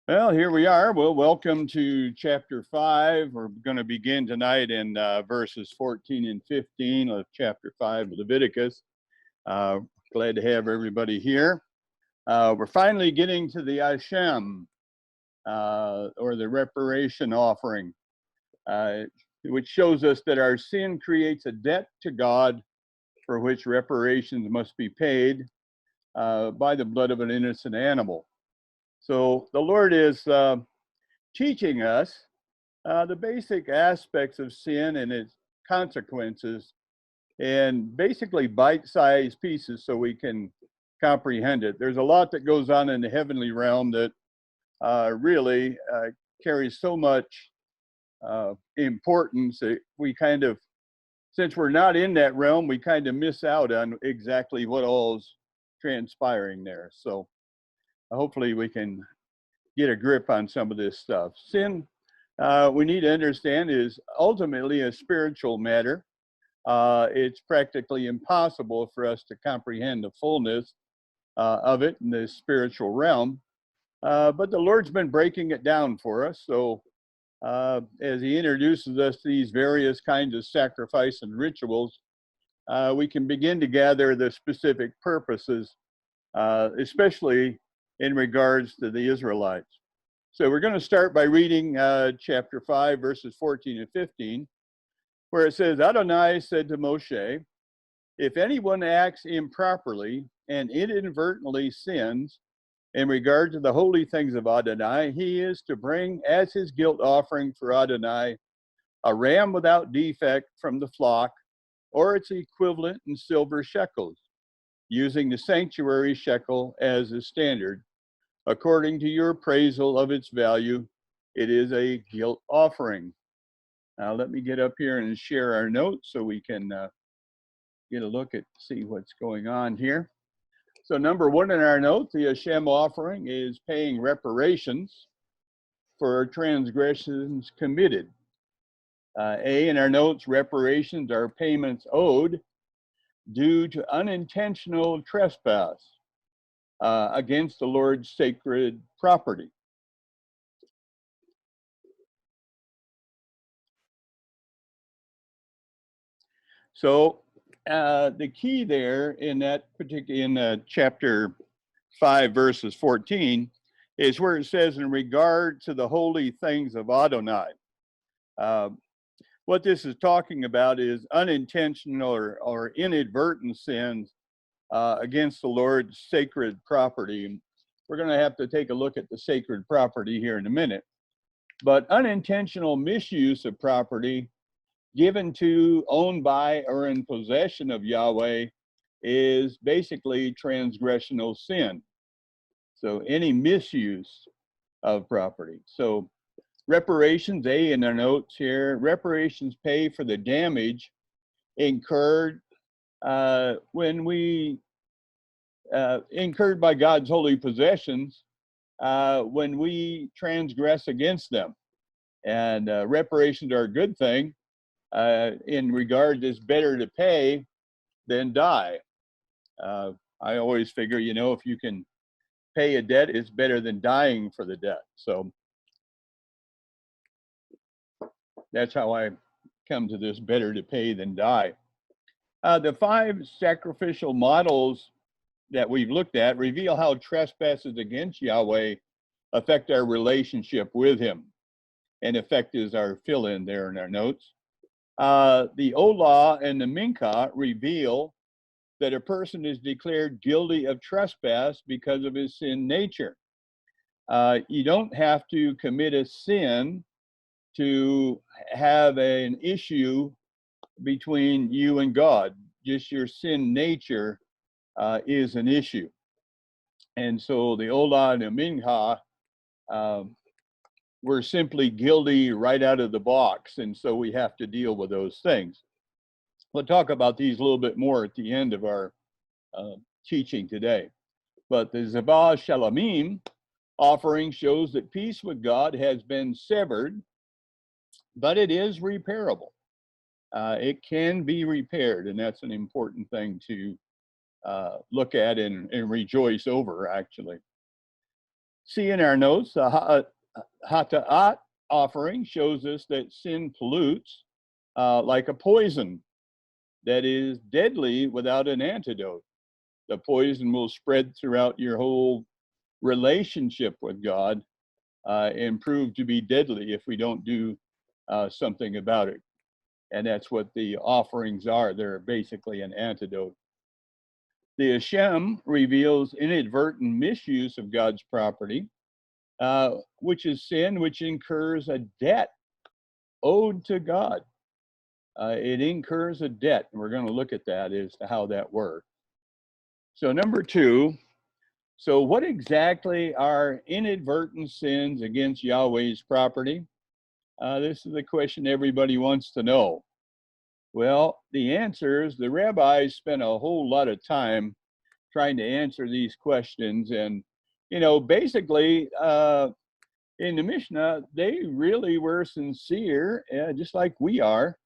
Well, here we are. Well, welcome to chapter 5. We're going to begin tonight in verses 14 and 15 of chapter 5 of Leviticus. Uh, Glad to have everybody here. We're finally getting to the Hashem, or the reparation offering, uh, which shows us that our sin creates a debt to God for which reparations must be paid by the blood of an innocent animal. So the Lord is teaching us the basic aspects of sin and its consequences in basically bite-sized pieces so we can comprehend it. There's a lot that goes on in the heavenly realm that really carries so much importance that we kind of, since we're not in that realm, we kind of miss out on exactly what all's transpiring there. So hopefully we can get a grip on some of this stuff. Sin, we need to understand, is ultimately a spiritual matter. It's practically impossible for us to comprehend the fullness of it in the spiritual realm. But the Lord's been breaking it down for us. So as He introduces us to these various kinds of sacrifice and rituals, we can begin to gather the specific purposes, especially in regards to the Israelites. So we're going to start by reading chapter 5, verses 14 and 15, where it says, Adonai said to Moshe, if anyone acts improperly and inadvertently sins in regard to the holy things of Adonai, he is to bring as his guilt offering for Adonai a ram without defect from the flock, or its equivalent in silver shekels, using the sanctuary shekel as a standard. According to your appraisal of its value, it is a guilt offering. Now let me get up here and share our notes so we can get a look at, see what's going on here. So number one in our note, the Hashem offering is paying reparations for transgressions committed. A in our notes, reparations are payments owed due to unintentional trespass against the Lord's sacred property. So the key there in that particular, in chapter 5, verses 14, is where it says, in regard to the holy things of Adonai. What this is talking about is unintentional or inadvertent sins against the Lord's sacred property. We're going to have to take a look at the sacred property here in a minute. But unintentional misuse of property given to, owned by, or in possession of Yahweh is basically transgressional sin. So any misuse of property. So reparations, A in our notes here, reparations pay for the damage incurred when we incurred by God's holy possessions when we transgress against them. And reparations are a good thing. In regard, it's better to pay than die. I always figure, you know, if you can pay a debt, it's better than dying for the debt. So that's how I come to this, better to pay than die. The 5 sacrificial models that we've looked at reveal how trespasses against Yahweh affect our relationship with Him. And effect is our fill-in there in our notes. The Olah and the Mincha reveal that a person is declared guilty of trespass because of his sin nature. You don't have to commit a sin to have an issue between you and God. Just your sin nature is an issue. And so the Olah and the Mincha we're simply guilty right out of the box, and so we have to deal with those things. We'll talk about these a little bit more at the end of our teaching today. But the Zabah Shalamim offering shows that peace with God has been severed, but it is repairable. It can be repaired, and that's an important thing to look at and rejoice over, actually. see in our notes, the Hata'at offering shows us that sin pollutes like a poison that is deadly without an antidote. The poison will spread throughout your whole relationship with God and prove to be deadly if we don't do something about it. And that's what the offerings are. They're basically an antidote. The Hashem reveals inadvertent misuse of God's property, which is sin, which incurs a debt owed to God. It incurs a debt, and we're going to look at that as to how that works. So number 2, so what exactly are inadvertent sins against Yahweh's property? This is the question everybody wants to know. Well, the answers, the rabbis spent a whole lot of time trying to answer these questions. And, basically, in the Mishnah, they really were sincere, just like we are,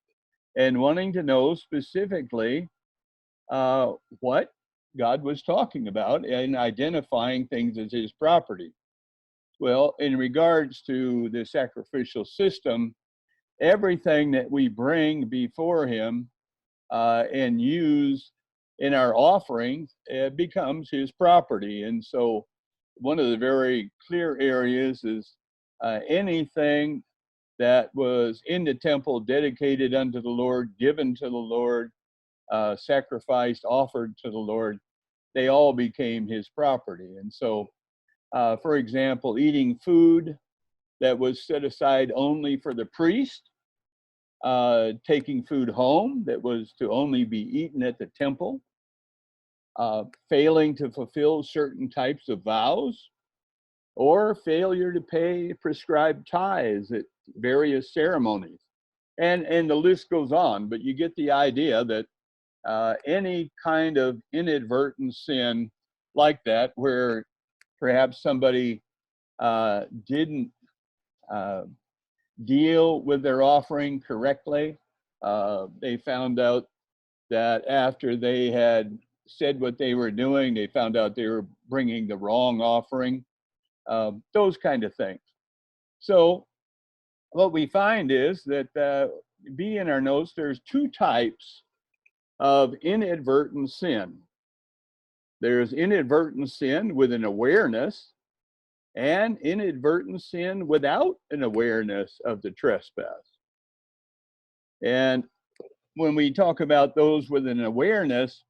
and wanting to know specifically what God was talking about and identifying things as his property. Well, in regards to the sacrificial system, everything that we bring before him and use in our offerings becomes his property. And so one of the very clear areas is anything that was in the temple dedicated unto the Lord, given to the Lord, sacrificed, offered to the Lord, they all became his property. And so, for example, eating food that was set aside only for the priest, taking food home that was to only be eaten at the temple, failing to fulfill certain types of vows, or failure to pay prescribed tithes at various ceremonies. And the list goes on, but you get the idea that any kind of inadvertent sin like that, where perhaps somebody didn't deal with their offering correctly, they found out that after they had said what they were doing, they found out they were bringing the wrong offering, those kind of things. So what we find is that be in our notes, there's 2 types of inadvertent sin. There's inadvertent sin with an awareness and inadvertent sin without an awareness of the trespass. And when we talk about those with an awareness,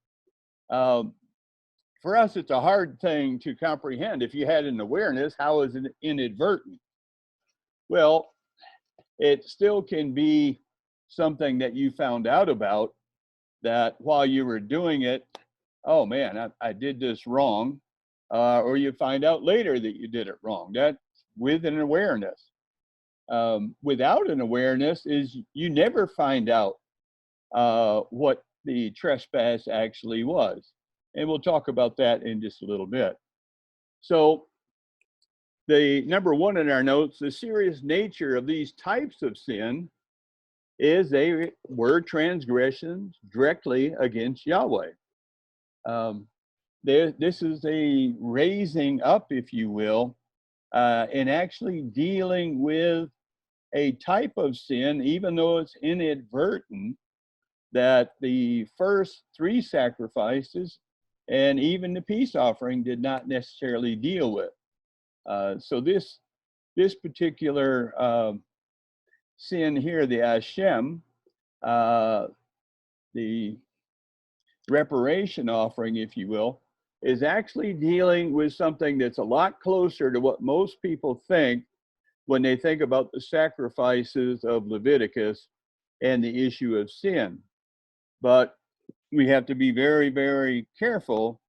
for us, it's a hard thing to comprehend. If you had an awareness, how is it inadvertent? Well, it still can be something that you found out about, that while you were doing it, oh man, I did this wrong, or you find out later that you did it wrong. That's with an awareness. Without an awareness is you never find out what the trespass actually was. And we'll talk about that in just a little bit. So the number 1 in our notes, the serious nature of these types of sin is they were transgressions directly against Yahweh. This is a raising up, if you will, and actually dealing with a type of sin, even though it's inadvertent, that the first 3 sacrifices and even the peace offering did not necessarily deal with. So this particular sin here, the Hashem, the reparation offering, if you will, is actually dealing with something that's a lot closer to what most people think when they think about the sacrifices of Leviticus and the issue of sin. But we have to be very, very careful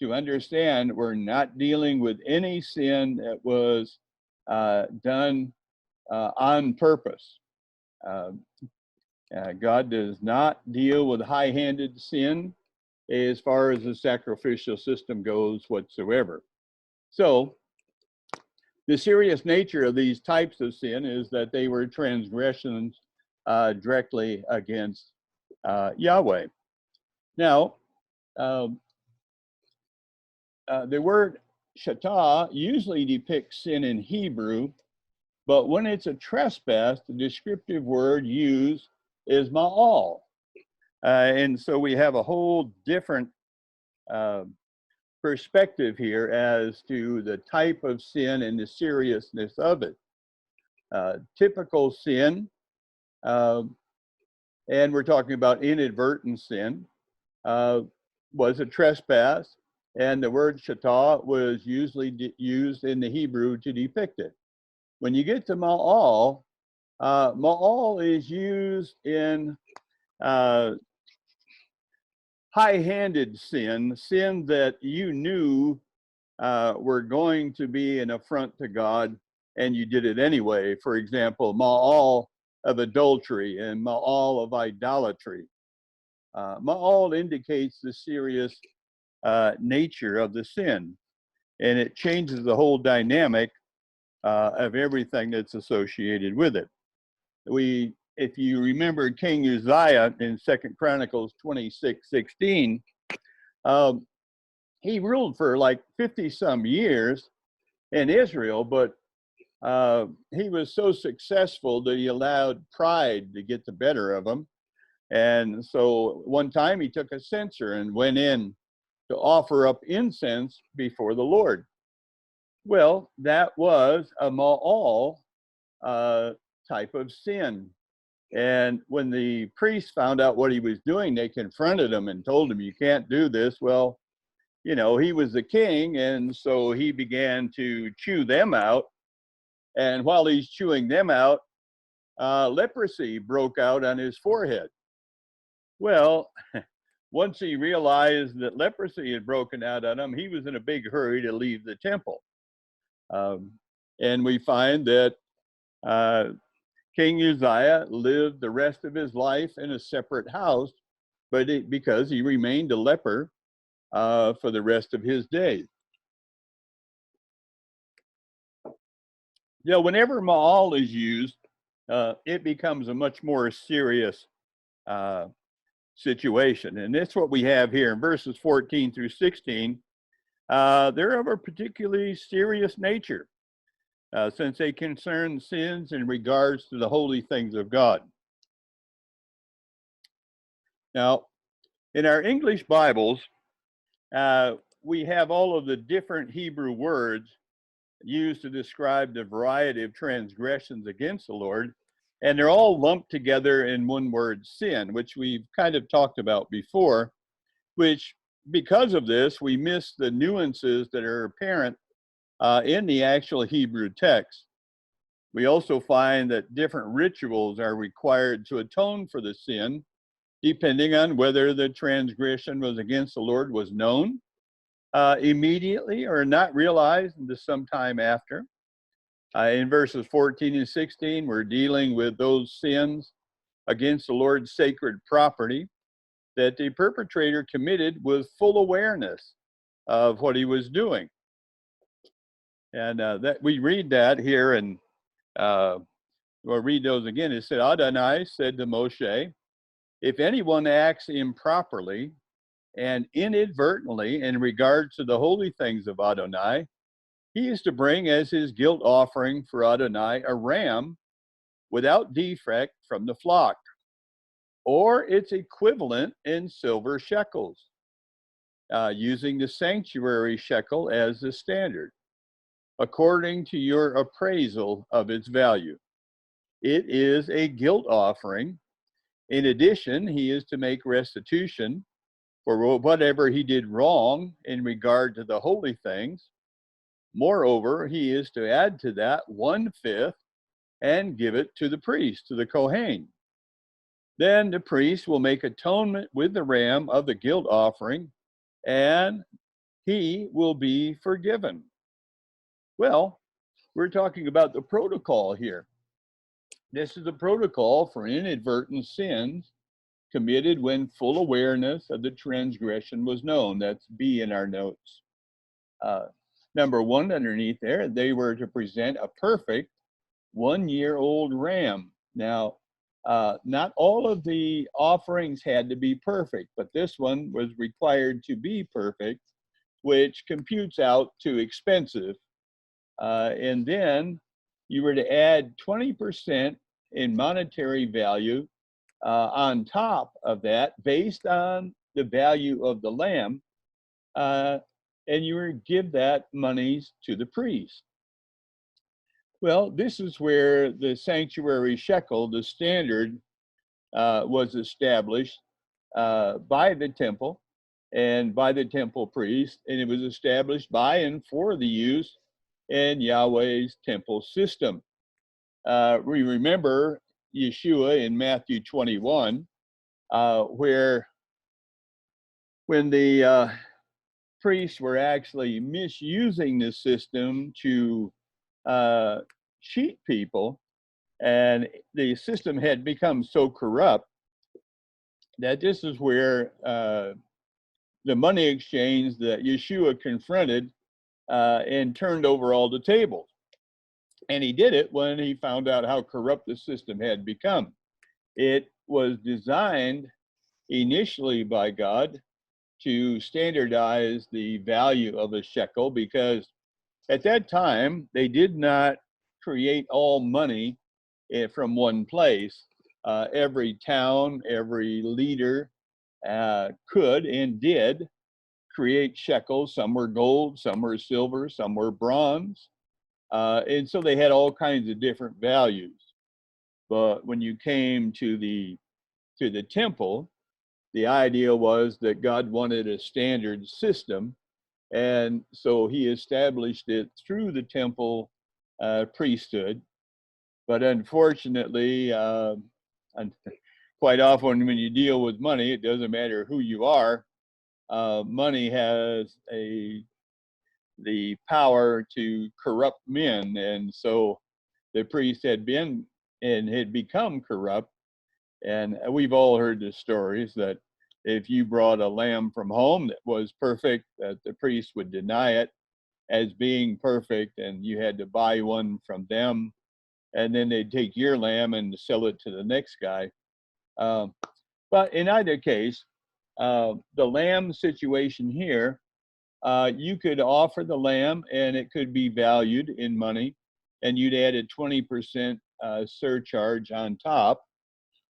to understand we're not dealing with any sin that was done on purpose. God does not deal with high-handed sin as far as the sacrificial system goes whatsoever. So the serious nature of these types of sin is that they were transgressions directly against Yahweh. Now, the word shatah usually depicts sin in Hebrew, but when it's a trespass, the descriptive word used is ma'al. And so we have a whole different uh, perspective here as to the type of sin and the seriousness of it. Typical sin, and we're talking about inadvertent sin, was a trespass, and the word shatah was usually used in the Hebrew to depict it. When you get to ma'al, ma'al is used in high-handed sin, sin that you knew were going to be an affront to God, and you did it anyway. For example, ma'al of adultery and ma'al of idolatry. Ma'al indicates the serious nature of the sin, and it changes the whole dynamic of everything that's associated with it. If you remember King Uzziah in 2 Chronicles 26:16, he ruled for like 50 some years in Israel, but he was so successful that he allowed pride to get the better of him. And so one time he took a censer and went in to offer up incense before the Lord. Well, that was a ma'al type of sin. And when the priests found out what he was doing, they confronted him and told him, "You can't do this." Well, you know, he was the king, and so he began to chew them out. And while he's chewing them out, leprosy broke out on his forehead. Well, once he realized that leprosy had broken out on him, he was in a big hurry to leave the temple. And we find that King Uzziah lived the rest of his life in a separate house, but because he remained a leper for the rest of his days. You know, whenever ma'al is used, it becomes a much more serious situation. And that's what we have here in verses 14 through 16. They're of a particularly serious nature, since they concern sins in regards to the holy things of God. Now, in our English Bibles, we have all of the different Hebrew words used to describe the variety of transgressions against the Lord, and they're all lumped together in one word, sin, which we've kind of talked about before, which because of this, we miss the nuances that are apparent in the actual Hebrew text. We also find that different rituals are required to atone for the sin, depending on whether the transgression was against the Lord was known immediately or not realized until some time after. In verses 14 and 16, we're dealing with those sins against the Lord's sacred property that the perpetrator committed with full awareness of what he was doing. And that we read that here, and we'll read those again. It said, Adonai said to Moshe, "If anyone acts improperly and inadvertently in regard to the holy things of Adonai, he is to bring as his guilt offering for Adonai a ram without defect from the flock, or its equivalent in silver shekels, using the sanctuary shekel as the standard, according to your appraisal of its value. It is a guilt offering. In addition, he is to make restitution for whatever he did wrong in regard to the holy things. Moreover, he is to add to that 1/5 and give it to the priest, to the Kohen. Then the priest will make atonement with the ram of the guilt offering, and he will be forgiven." Well, we're talking about the protocol here. This is the protocol for inadvertent sins committed when full awareness of the transgression was known. That's B in our notes. Number 1 underneath there, they were to present a perfect 1-year-old ram. Now, not all of the offerings had to be perfect, but this one was required to be perfect which computes out to expensive. And then you were to add 20% in monetary value on top of that, based on the value of the lamb, and you were to give that monies to the priest. Well, this is where the sanctuary shekel, the standard, was established by the temple and by the temple priest, and it was established by and for the use in Yahweh's temple system. We remember Yeshua in Matthew 21, where when the priests were actually misusing the system to cheat people, and the system had become so corrupt that this is where the money exchange that Yeshua confronted and turned over all the tables. And he did it when he found out how corrupt the system had become. It was designed initially by God to standardize the value of a shekel, because at that time they did not create all money from one place. Every town, every leader could and did create shekels. Some were gold, some were silver, some were bronze. And so they had all kinds of different values. But when you came to the temple, the idea was that God wanted a standard system, and so he established it through the temple priesthood. But unfortunately, quite often when you deal with money, it doesn't matter who you are. Money has the power to corrupt men, and so the priest had been and had become corrupt. And we've all heard the stories that if you brought a lamb from home that was perfect, that the priest would deny it as being perfect, and you had to buy one from them, and then they'd take your lamb and sell it to the next guy. But in either case, the lamb situation here, you could offer the lamb and it could be valued in money, and you'd add a 20% surcharge on top,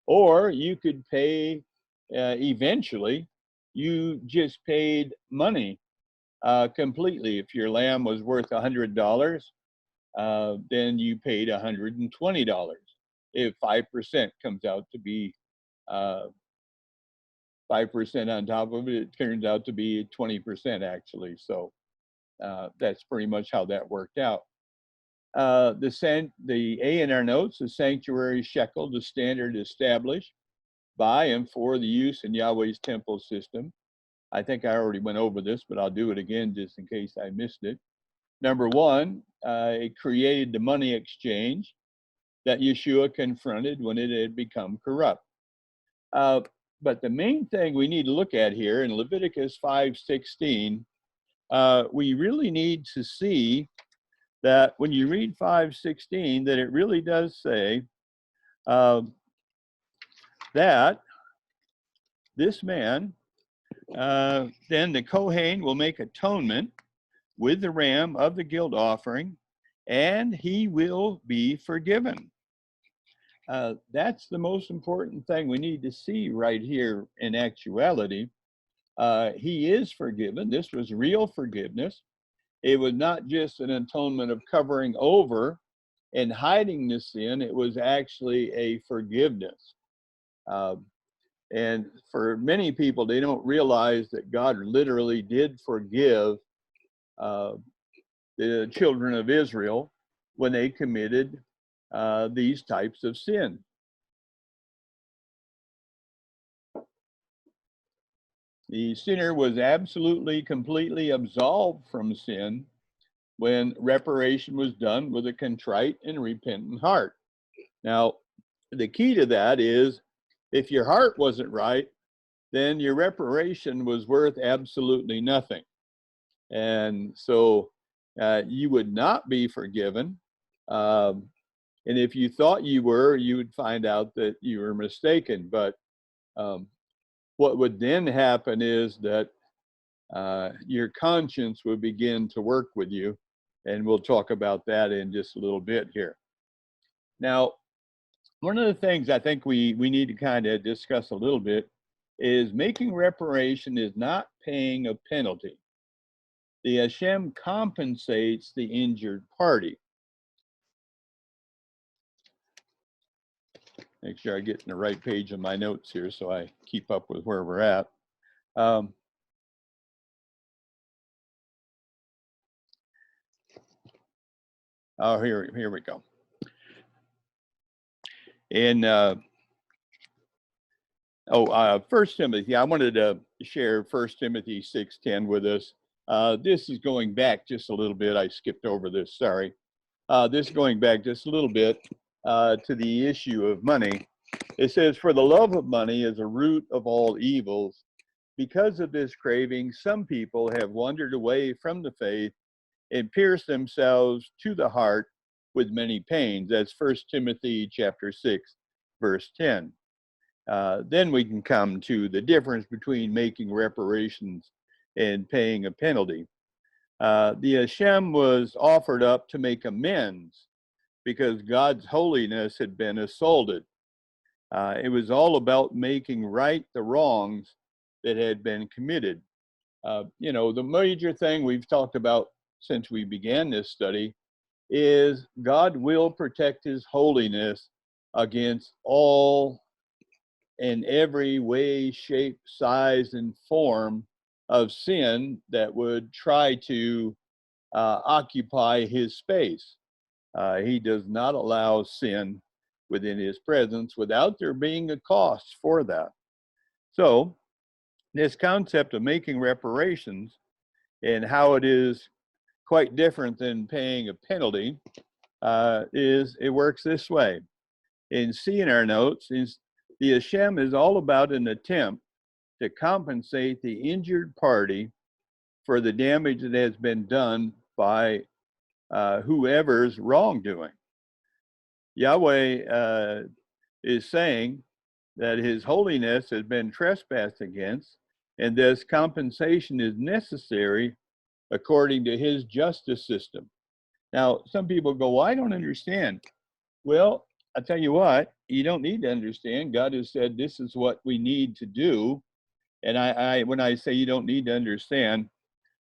or you could pay eventually, you just paid money completely. If your lamb was worth $100, then you paid $120. If 5% comes out to be 5% on top of it, it turns out to be 20% actually. So that's pretty much how that worked out. The A in our notes, the sanctuary shekel, the standard established by and for the use in Yahweh's temple system. I think I already went over this, but I'll do it again just in case I missed it. Number one, it created the money exchange that Yeshua confronted when it had become corrupt. But the main thing we need to look at here in Leviticus 5:16, we really need to see that when you read 5:16, that it really does say that this man, then the Kohen will make atonement with the ram of the guilt offering, and he will be forgiven. That's the most important thing we need to see right here in actuality. He is forgiven. This was real forgiveness. It was not just an atonement of covering over and hiding the sin. It was actually a forgiveness. And for many people, they don't realize that God literally did forgive the children of Israel when they committed these types of sin. The sinner was absolutely, completely absolved from sin when reparation was done with a contrite and repentant heart. Now, the key to that is if your heart wasn't right, then your reparation was worth absolutely nothing. And so you would not be forgiven. And if you thought you were, you would find out that you were mistaken. But what would then happen is that your conscience will begin to work with you. And we'll talk about that in just a little bit here. Now, one of the things I think we need to kind of discuss a little bit is making reparation is not paying a penalty. The Hashem compensates the injured party. Make sure I get in the right page of my notes here so I keep up with where we're at. Oh, here we go. In First Timothy, I wanted to share First Timothy 6:10 with us. This is going back just a little bit. I skipped over this, sorry. This is going back just a little bit to the issue of money. It says, "For the love of money is a root of all evils. Because of this craving, some people have wandered away from the faith and pierced themselves to the heart with many pains." That's 1 Timothy chapter 6, verse 10. Then we can come to the difference between making reparations and paying a penalty. The Hashem was offered up to make amends because God's holiness had been assaulted. It was all about making right the wrongs that had been committed. The major thing we've talked about since we began this study is God will protect his holiness against all and every way, shape, size, and form of sin that would try to occupy his space. He does not allow sin within his presence without there being a cost for that. So this concept of making reparations and how it is quite different than paying a penalty it works this way. In C in our notes, the Hashem is all about an attempt to compensate the injured party for the damage that has been done by whoever's wrongdoing. Yahweh is saying that his holiness has been trespassed against, and this compensation is necessary according to his justice system. Now, some people go, well, I don't understand. Well, I tell you what, you don't need to understand. God has said this is what we need to do. And I when I say you don't need to understand,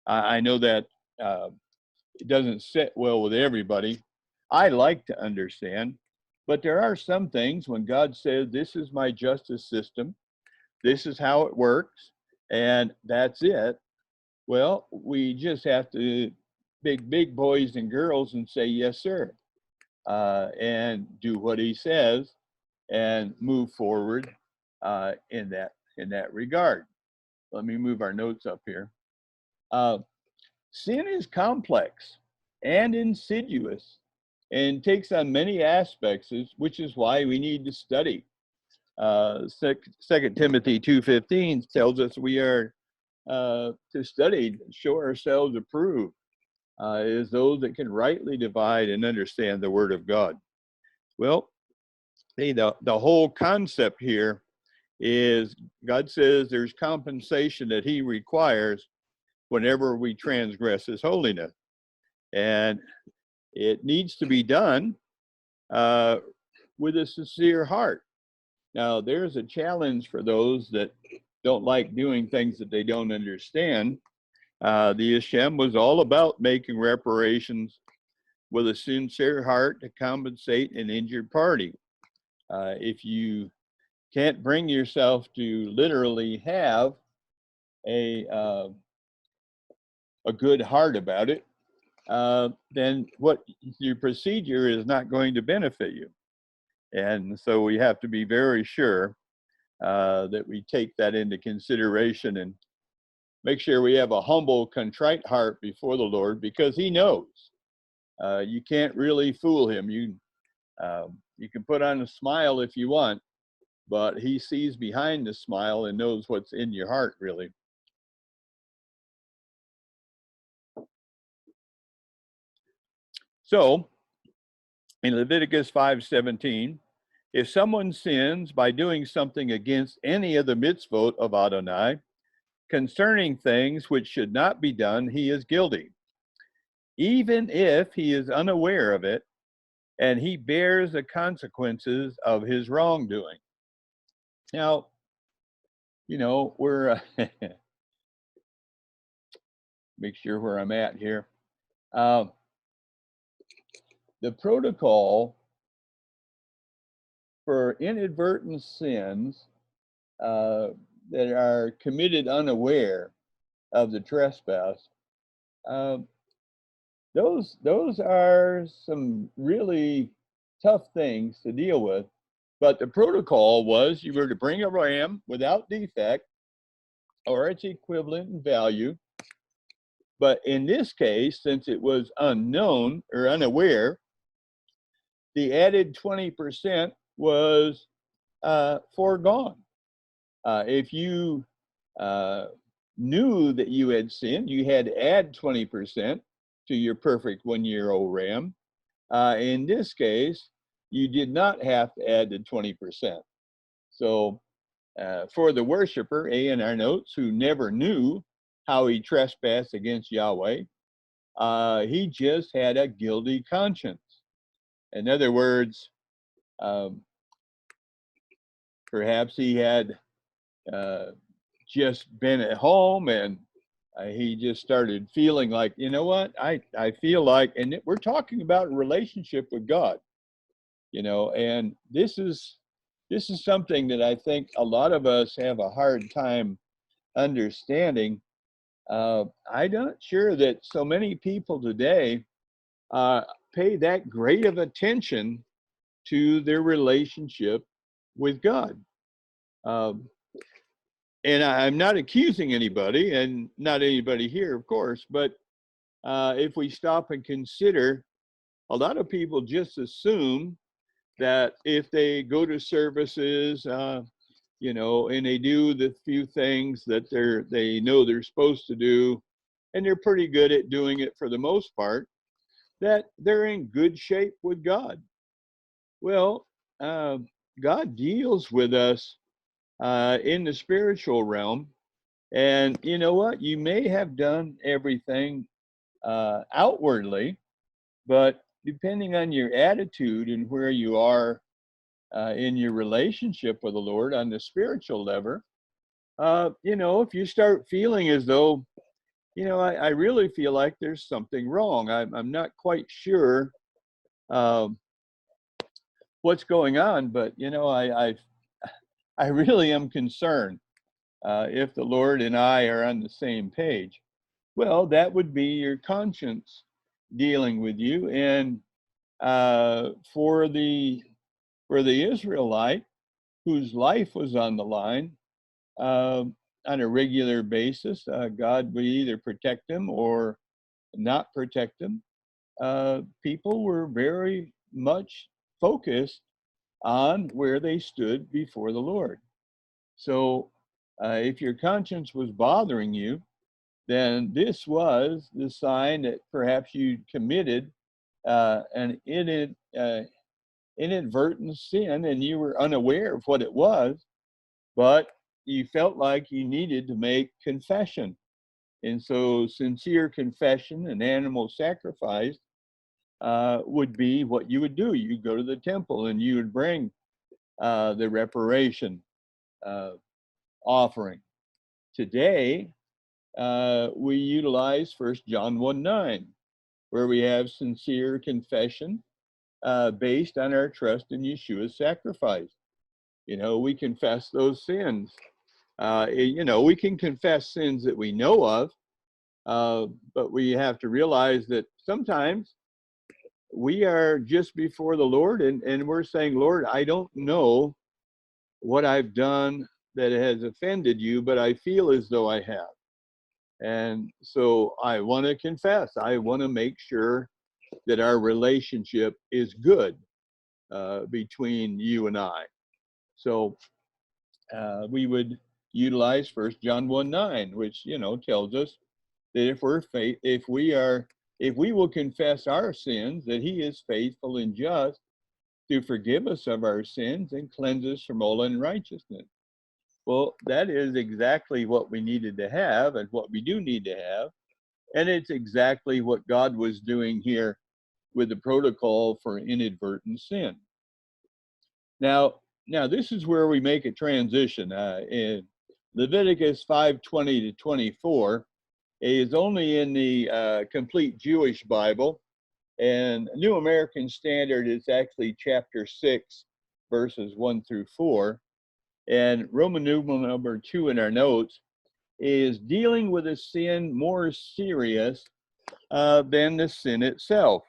I know that it doesn't sit well with everybody. I like to understand, but there are some things when God says, this is my justice system, this is how it works, and that's it. Well, we just have to big boys and girls and say, yes, sir, and do what he says and move forward in that regard. Let me move our notes up here. Sin is complex and insidious and takes on many aspects, which is why we need to study. 2 Timothy 2:15 tells us we are to study, show ourselves approved as those that can rightly divide and understand the Word of God. Well, the whole concept here is God says there's compensation that he requires whenever we transgress his holiness. And it needs to be done with a sincere heart. Now, there's a challenge for those that don't like doing things that they don't understand. The Hashem was all about making reparations with a sincere heart to compensate an injured party. If you can't bring yourself to literally have a good heart about it, then what your procedure is not going to benefit you. And so we have to be very sure that we take that into consideration and make sure we have a humble, contrite heart before the Lord, because he knows. You can't really fool him. You can put on a smile if you want, but he sees behind the smile and knows what's in your heart, really. So, in Leviticus 5:17, if someone sins by doing something against any of the mitzvot of Adonai, concerning things which should not be done, he is guilty, even if he is unaware of it, and he bears the consequences of his wrongdoing. Now, we're make sure where I'm at here. The protocol for inadvertent sins that are committed unaware of the trespass, those are some really tough things to deal with. But the protocol was you were to bring a ram without defect or its equivalent in value. But in this case, since it was unknown or unaware, the added 20% was foregone. If you knew that you had sinned, you had to add 20% to your perfect 1-year-old ram. In this case, you did not have to add the 20%. So for the worshiper, in our notes, who never knew how he trespassed against Yahweh, he just had a guilty conscience. In other words, perhaps he had just been at home and he just started feeling like, you know what, I feel like, and we're talking about a relationship with God, and this is something that I think a lot of us have a hard time understanding. I'm not sure that so many people today pay that great of attention to their relationship with God. And I'm not accusing anybody, and not anybody here, of course, but if we stop and consider, a lot of people just assume that if they go to services, and they do the few things that they know they're supposed to do, and they're pretty good at doing it for the most part, that they're in good shape with God. Well, God deals with us in the spiritual realm. And you know what? You may have done everything outwardly, but depending on your attitude and where you are in your relationship with the Lord on the spiritual level, if you start feeling as though, I really feel like there's something wrong. I'm not quite sure what's going on, but I really am concerned if the Lord and I are on the same page. Well, that would be your conscience dealing with you. And for the Israelite whose life was on the line on a regular basis, God would either protect them or not protect them. People were very much focused on where they stood before the Lord. So if your conscience was bothering you, then this was the sign that perhaps you committed an inadvertent sin and you were unaware of what it was, but you felt like you needed to make confession. And so sincere confession and animal sacrifice would be what you would do. You'd go to the temple and you would bring the reparation offering. Today, we utilize 1 John 1:9, where we have sincere confession based on our trust in Yeshua's sacrifice. We confess those sins. We can confess sins that we know of, but we have to realize that sometimes we are just before the Lord and we're saying, Lord, I don't know what I've done that has offended you, but I feel as though I have. And so I want to confess. I want to make sure that our relationship is good between you and I. So we would utilize 1 John 1:9, which tells us that if we will confess our sins, that He is faithful and just to forgive us of our sins and cleanse us from all unrighteousness. Well, that is exactly what we needed to have and what we do need to have. And it's exactly what God was doing here with the protocol for inadvertent sin. Now this is where we make a transition. In Leviticus 5:20 to 24 is only in the complete Jewish Bible, and New American Standard is actually chapter 6, verses 1 through 4. And Roman numeral number 2 in our notes is dealing with a sin more serious than the sin itself.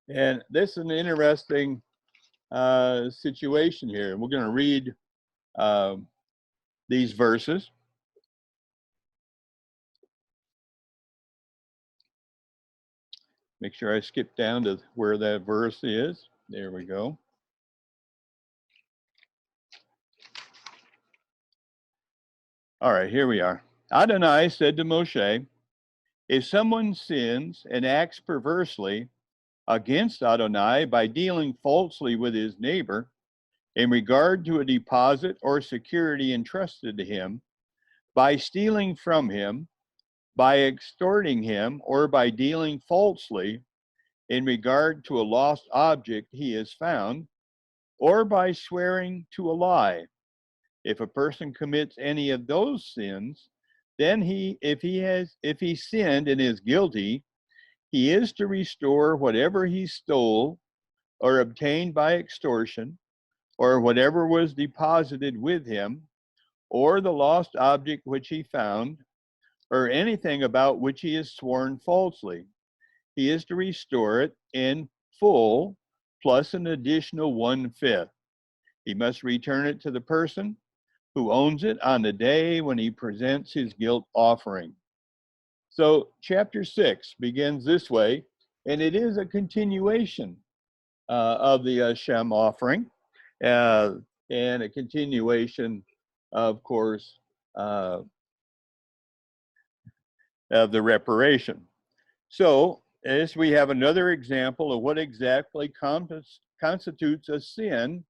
And this is an interesting situation here. We're going to read these verses. Make sure I skip down to where that verse is. There we go. All right, here we are. Adonai said to Moshe, if someone sins and acts perversely against Adonai by dealing falsely with his neighbor in regard to a deposit or security entrusted to him, by stealing from him, by extorting him, or by dealing falsely in regard to a lost object he has found, or by swearing to a lie. If a person commits any of those sins, then if he sinned and is guilty, he is to restore whatever he stole or obtained by extortion, or whatever was deposited with him, or the lost object which he found, or anything about which he has sworn falsely. He is to restore it in full, plus an additional 1/5. He must return it to the person who owns it on the day when he presents his guilt offering. So chapter 6 begins this way, and it is a continuation of the Shem offering, and a continuation, of course, of the reparation. So as we have another example of what exactly constitutes a sin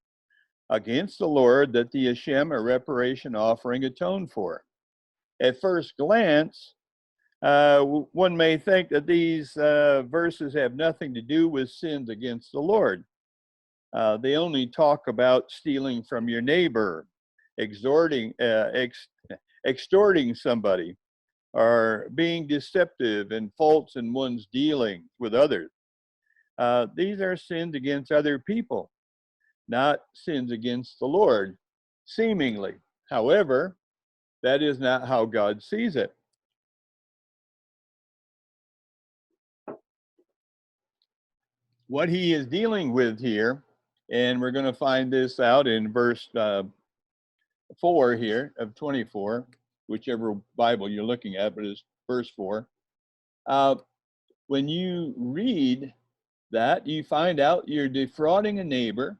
against the Lord that the Hashem or reparation offering atoned for. At first glance, one may think that these verses have nothing to do with sins against the Lord. They only talk about stealing from your neighbor, extorting somebody, or being deceptive and false in one's dealings with others. These are sins against other people, not sins against the Lord, seemingly. However, that is not how God sees it. What he is dealing with here, and we're going to find this out in verse 4 here of 24, whichever Bible you're looking at, but it's verse 4. When you read that, you find out you're defrauding a neighbor,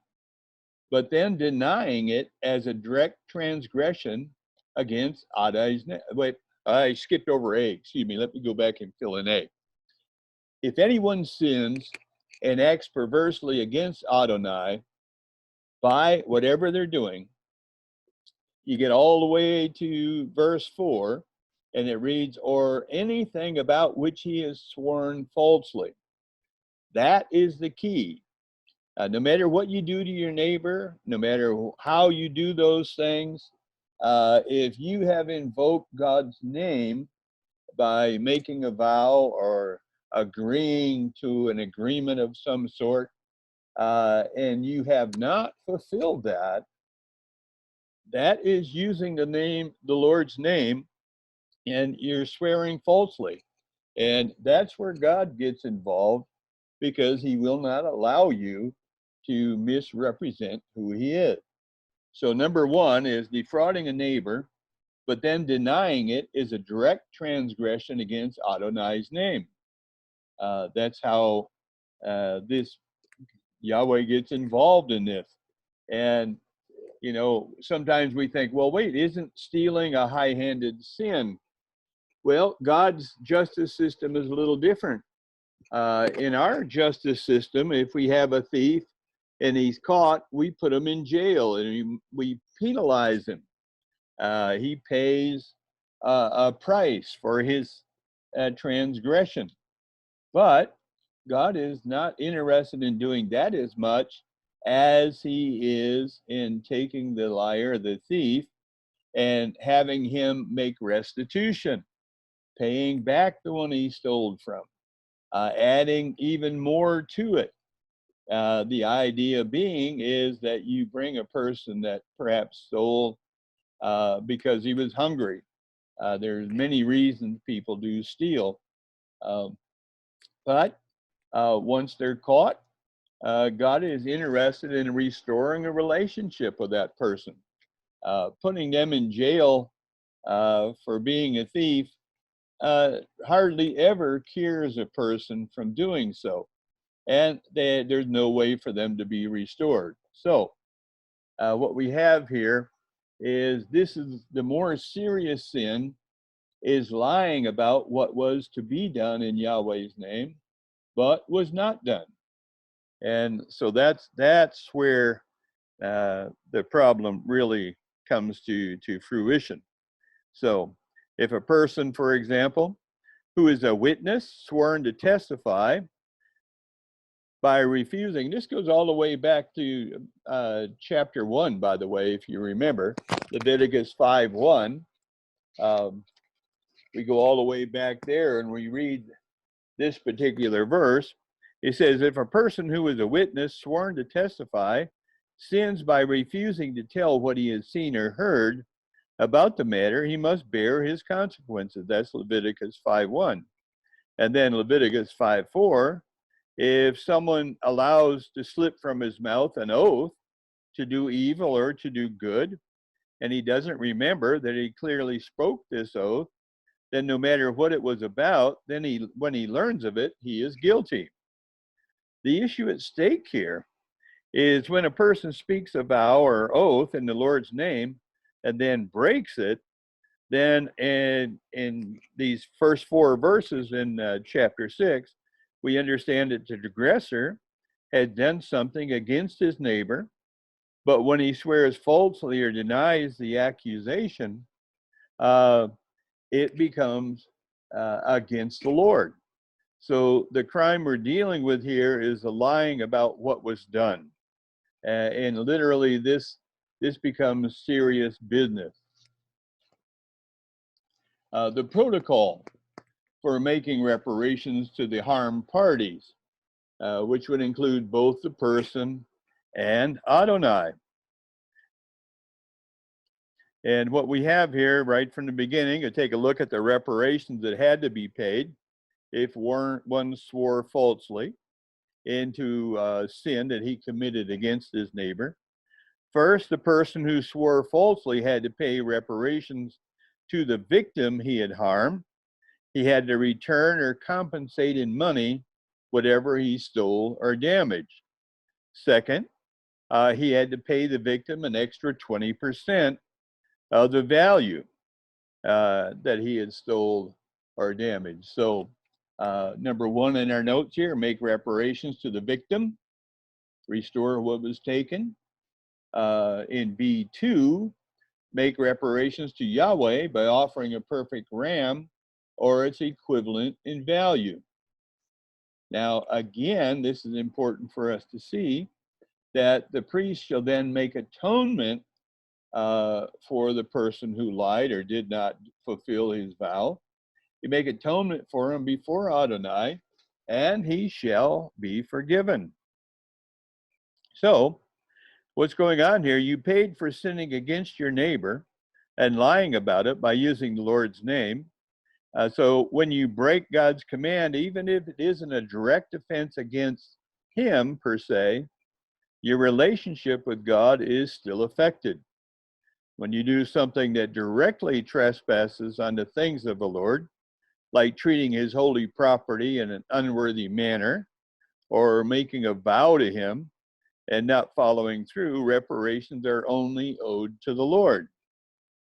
but then denying it as a direct transgression against Adonai's name. Wait, I skipped over A. Excuse me. Let me go back and fill in A. If anyone sins and acts perversely against Adonai by whatever they're doing, you get all the way to verse 4, and it reads, or anything about which he has sworn falsely. That is the key. No matter what you do to your neighbor, no matter how you do those things, if you have invoked God's name by making a vow or agreeing to an agreement of some sort, and you have not fulfilled that, that is using the Lord's name, and you're swearing falsely. And that's where God gets involved, because he will not allow you to misrepresent who he is. So number one is defrauding a neighbor, but then denying it is a direct transgression against Adonai's name. That's how this Yahweh gets involved in this. And, you know, sometimes we think, well, wait, isn't stealing a high-handed sin? Well, God's justice system is a little different. In our justice system, if we have a thief and he's caught, we put him in jail and we penalize him. He pays a price for his transgression. But God is not interested in doing that as much as he is in taking the liar, the thief, and having him make restitution, paying back the one he stole from, adding even more to it. The idea being is that you bring a person that perhaps stole because he was hungry. There's many reasons people do steal. But once they're caught, God is interested in restoring a relationship with that person. Putting them in jail for being a thief hardly ever cures a person from doing so. And there's no way for them to be restored. So what we have here is this is the more serious sin is lying about what was to be done in Yahweh's name, but was not done. And so that's where the problem really comes to fruition. So if a person, for example, who is a witness sworn to testify by refusing, this goes all the way back to chapter 1, by the way, if you remember, Leviticus 5:1. We go all the way back there and we read this particular verse. It says, if a person who is a witness sworn to testify sins by refusing to tell what he has seen or heard about the matter, he must bear his consequences. That's Leviticus 5:1. And then Leviticus 5:4, if someone allows to slip from his mouth an oath to do evil or to do good, and he doesn't remember that he clearly spoke this oath, then no matter what it was about, then when he learns of it, he is guilty. The issue at stake here is when a person speaks a vow or oath in the Lord's name and then breaks it, then in these first 4 verses in chapter 6, we understand that the aggressor had done something against his neighbor, but when he swears falsely or denies the accusation, it becomes against the Lord. So the crime we're dealing with here is the lying about what was done. And literally this becomes serious business. The protocol for making reparations to the harmed parties, which would include both the person and Adonai. And what we have here right from the beginning, take a look at the reparations that had to be paid if one swore falsely into sin that he committed against his neighbor. First, the person who swore falsely had to pay reparations to the victim he had harmed. He had to return or compensate in money whatever he stole or damaged. Second, he had to pay the victim an extra 20% of the value that he had stole or damaged. So number 1 in our notes here, make reparations to the victim, restore what was taken. In B2, make reparations to Yahweh by offering a perfect ram or its equivalent in value. Now, again, this is important for us to see that the priest shall then make atonement for the person who lied or did not fulfill his vow. He make atonement for him before Adonai, and he shall be forgiven. So, what's going on here? You paid for sinning against your neighbor and lying about it by using the Lord's name. So when you break God's command, even if it isn't a direct offense against him per se, your relationship with God is still affected. When you do something that directly trespasses on the things of the Lord, like treating his holy property in an unworthy manner, or making a vow to him and not following through, reparations are only owed to the Lord.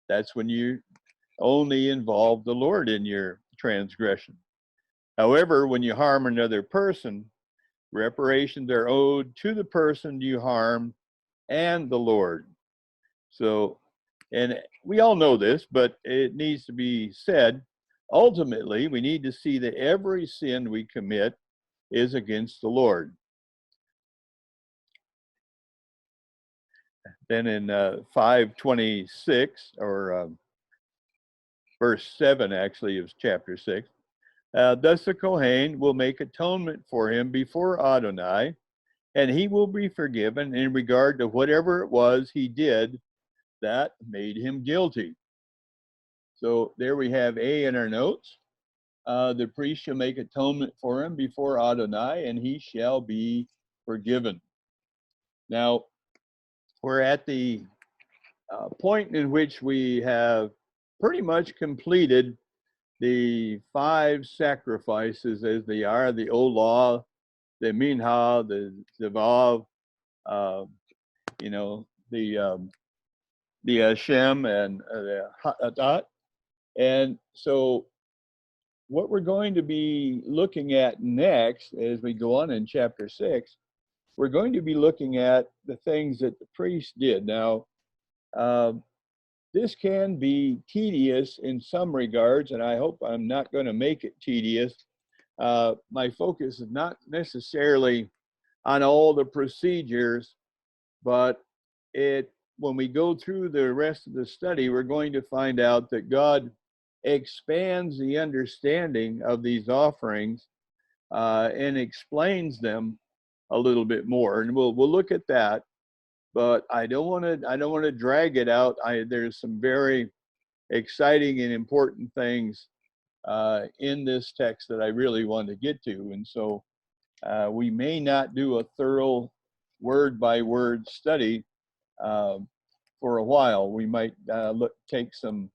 That's when you only involve the Lord in your transgression. However, when you harm another person, Reparations are owed to the person you harm and the Lord. So, and we all know this, but it needs to be said. Ultimately, we need to see that every sin we commit is against the Lord. Then in 5:26, or verse 7 actually of chapter 6, thus the Kohen will make atonement for him before Adonai, and he will be forgiven in regard to whatever it was he did that made him guilty. So there we have A in our notes. The priest shall make atonement for him before Adonai, and he shall be forgiven. Now, we're at the point in which we have pretty much completed the 5 sacrifices as they are: the Olah, the Minha, the Zavav, the Hashem, and the Hatat. And so what we're going to be looking at next as we go on in chapter 6, we're going to be looking at the things that the priest did. Now, this can be tedious in some regards, and I hope I'm not going to make it tedious. My focus is not necessarily on all the procedures, but when we go through the rest of the study, we're going to find out that God expands the understanding of these offerings and explains them a little bit more, and we'll look at that. But I don't want to drag it out. There's some very exciting and important things in this text that I really want to get to, and so we may not do a thorough word by word study for a while. We might take some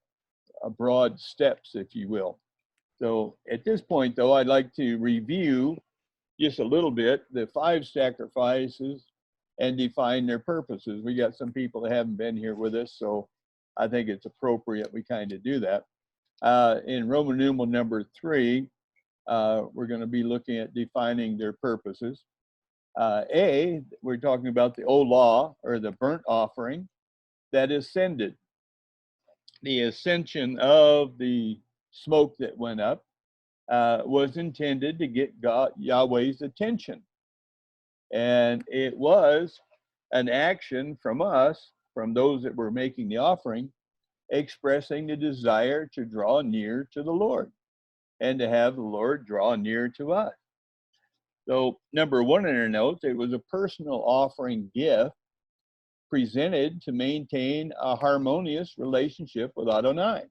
broad steps, if you will. So at this point, though, I'd like to review just a little bit the 5 sacrifices and define their purposes. We got some people that haven't been here with us, so I think it's appropriate we kind of do that. In Roman numeral number 3, we're going to be looking at defining their purposes. We're talking about the Olah, or the burnt offering that ascended. The ascension of the smoke that went up was intended to get Yahweh's attention. And it was an action from us, from those that were making the offering, expressing the desire to draw near to the Lord and to have the Lord draw near to us. So number 1 in our notes, it was a personal offering gift presented to maintain a harmonious relationship with Adonai.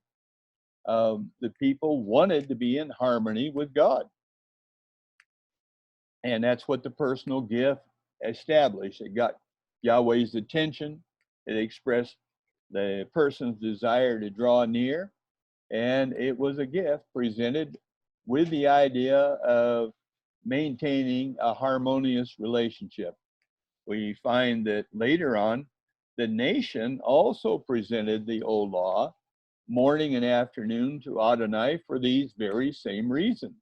The people wanted to be in harmony with God. And that's what the personal gift established. It got Yahweh's attention. It expressed the person's desire to draw near. And it was a gift presented with the idea of maintaining a harmonious relationship. We find that later on, the nation also presented the Olah morning and afternoon to Adonai for these very same reasons.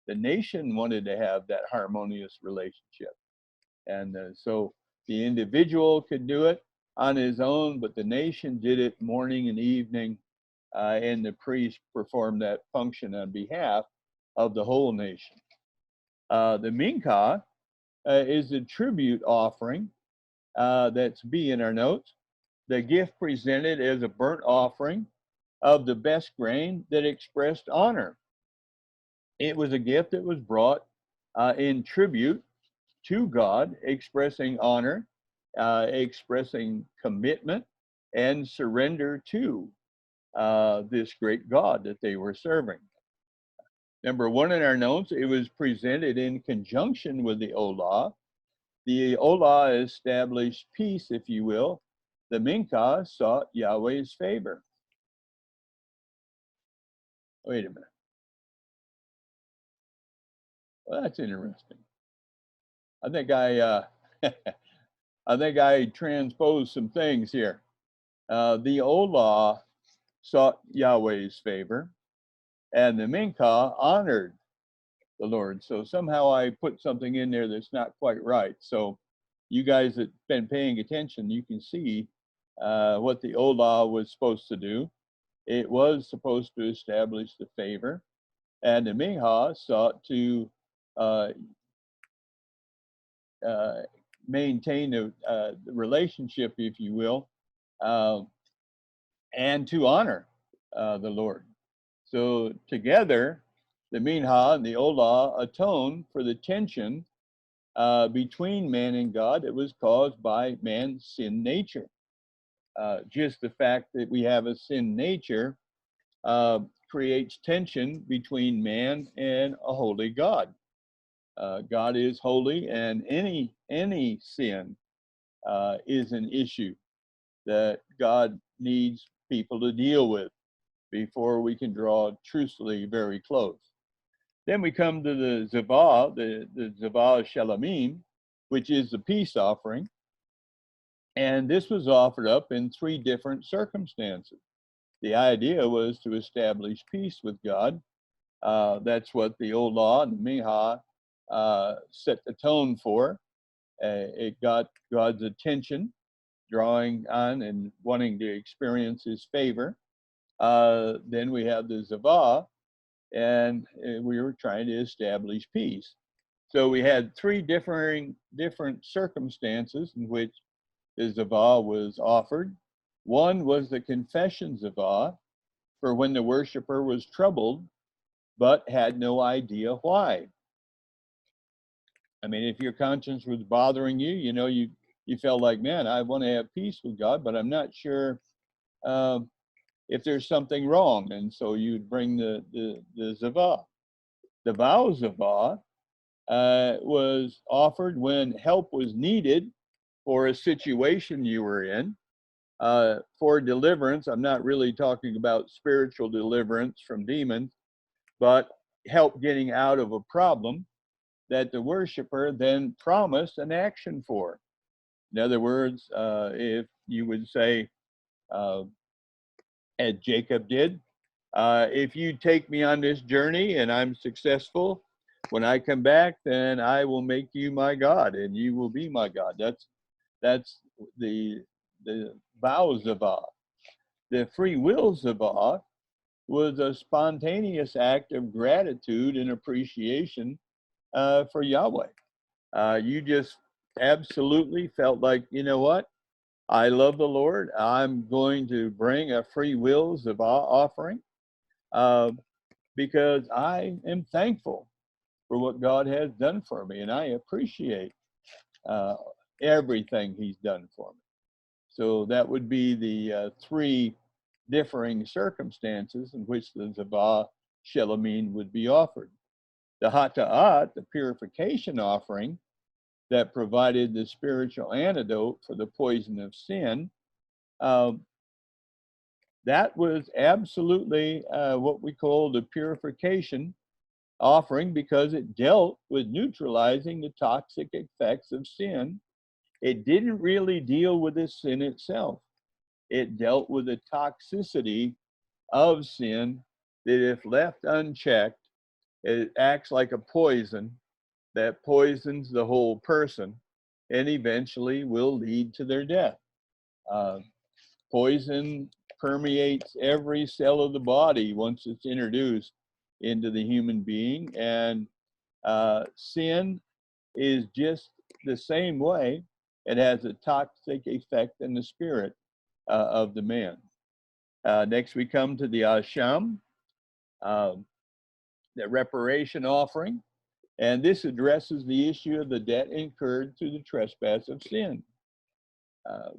The nation wanted to have that harmonious relationship. And so the individual could do it on his own, but the nation did it morning and evening, and the priest performed that function on behalf of the whole nation. The Mincha is a tribute offering. That's B in our notes. The gift presented as a burnt offering of the best grain that expressed honor. It was a gift that was brought in tribute to God, expressing honor, expressing commitment and surrender to this great God that they were serving. Number 1 in our notes, it was presented in conjunction with the Olah. The Olah established peace, if you will. The Mincha sought Yahweh's favor. Wait a minute. Well, that's interesting. I think I transposed some things here. The Olah sought Yahweh's favor, and the Mincha honored the Lord. So somehow I put something in there that's not quite right. So you guys that been paying attention, you can see what the old law was supposed to do. It was supposed to establish the favor, and the Minha sought to uh, uh, maintain the relationship, if you will, uh, and to honor the Lord. So together, the Minha and the old law atone for the tension between man and God that was caused by man's sin nature. Just the fact that we have a sin nature creates tension between man and a holy God. God is holy, and any sin is an issue that God needs people to deal with before we can draw truthfully very close. Then we come to the Zavah, the Zavah Shalamim, which is the peace offering. And this was offered up in 3 different circumstances. The idea was to establish peace with God. That's what the old law and the Minha set the tone for. It got God's attention, drawing on and wanting to experience his favor. Then we have the Zavah, and we were trying to establish peace. So we had 3 different circumstances in which the Zavah was offered. One was the confession Zavah, for when the worshiper was troubled, but had no idea why. I mean, if your conscience was bothering you, you felt like, man, I want to have peace with God, but I'm not sure if there's something wrong. And so you'd bring the Zavah. The vow Zavah was offered when help was needed for a situation you were in. For deliverance, I'm not really talking about spiritual deliverance from demons, but help getting out of a problem that the worshiper then promised an action for. In other words, if you would say, as Jacob did, if you take me on this journey and I'm successful, when I come back, then I will make you my God and you will be my God. That's the vow Zavah. The free will Zavah was a spontaneous act of gratitude and appreciation for Yahweh. You just absolutely felt like, you know what? I love the Lord. I'm going to bring a free will Zavah offering because I am thankful for what God has done for me, and I appreciate everything he's done for me. So that would be the 3 differing circumstances in which the Zavah Shelamim would be offered. The Hata'at, the purification offering that provided the spiritual antidote for the poison of sin, that was absolutely what we call the purification offering because it dealt with neutralizing the toxic effects of sin. It didn't really deal with the sin itself. It dealt with the toxicity of sin that if left unchecked, it acts like a poison that poisons the whole person and eventually will lead to their death. Poison permeates every cell of the body once it's introduced into the human being, and sin is just the same way. It has a toxic effect in the spirit of the man. Next, we come to the Asham, the reparation offering, and this addresses the issue of the debt incurred through the trespass of sin.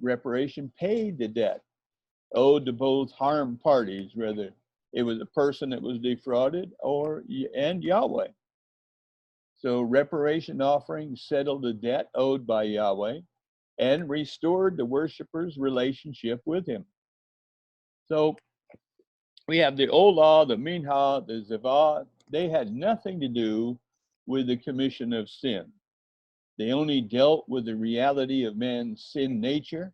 Reparation paid the debt owed to both harmed parties, whether it was a person that was defrauded and Yahweh. So reparation offering settled the debt owed by Yahweh and restored the worshiper's relationship with him. So we have the old law, the Minha, the Zavah. They had nothing to do with the commission of sin. They only dealt with the reality of man's sin nature,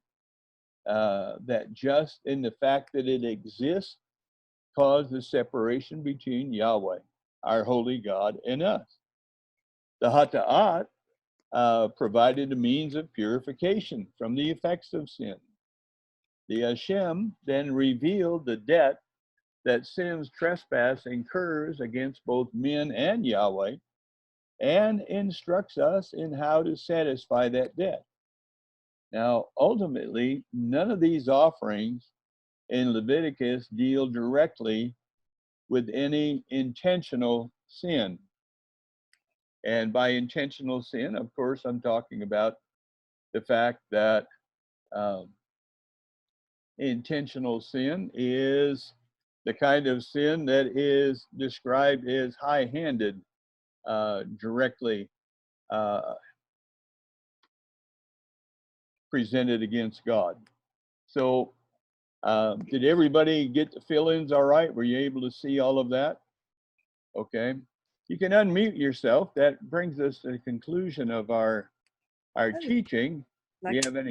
that just in the fact that it exists caused the separation between Yahweh, our holy God and us. The Hata'at provided a means of purification from the effects of sin. The Hashem then revealed the debt that sin's trespass incurs against both men and Yahweh, and instructs us in how to satisfy that debt. Now, ultimately, none of these offerings in Leviticus deal directly with any intentional sin. And by intentional sin, of course, I'm talking about the fact that intentional sin is the kind of sin that is described as high-handed, directly presented against God. So did everybody get the fill-ins all right? Were you able to see all of that? Okay. You can unmute yourself. That brings us to the conclusion of our teaching. Do you have any